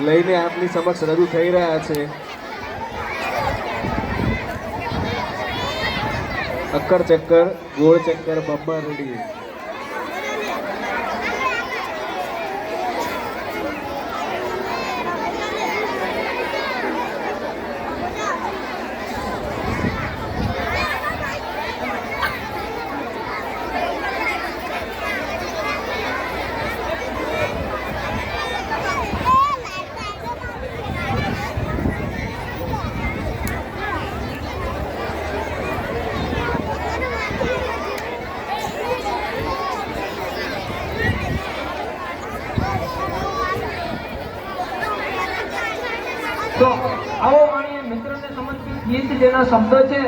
લઈને આપની સમક્ષ રજૂ થઈ રહ્યા છે અક્કર ચક્કર ગોળ ચક્કર બબ્બા રેડી. તો આવો માણીએ મિત્રને સમર્પિત ગીત જેના શબ્દો છે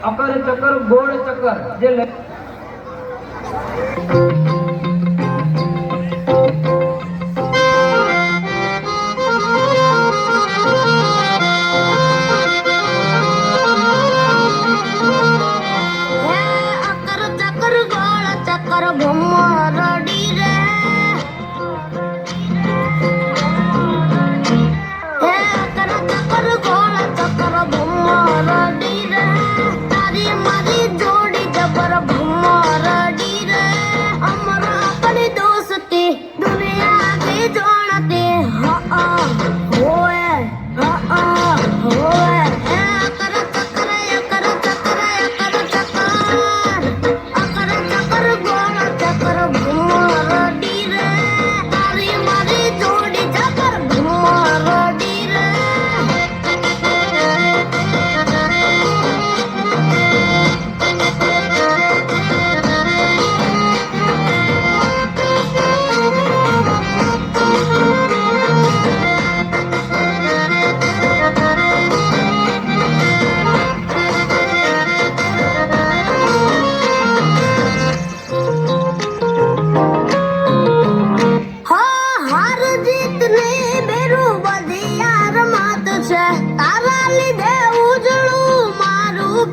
અકર ચક્કર ગોળ ચક્કર જે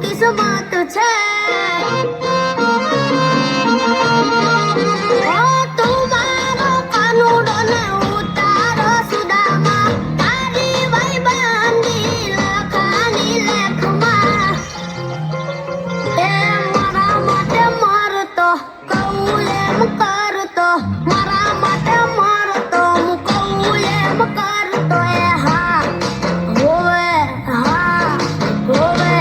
કિસ્મત છે તમારો કાનુડો ને ઉતારો સુદામાં તારી વઈ બાંધી લખાની લેખમાં એ મારા માટે મરતો કહું એમ કરતો મારા માટે મરતો હું કહું એમ કરતો એ હા હોવે હા હોવે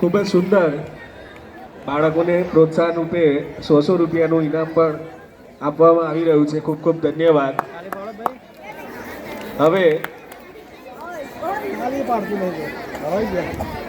ખૂબ જ સુંદર બાળકોને પ્રોત્સાહન રૂપે 100 રૂપિયાનું ઇનામ પણ આપવામાં આવી રહ્યું છે. ખૂબ ખૂબ ધન્યવાદ. હવે ખાલી પાડતું નહીં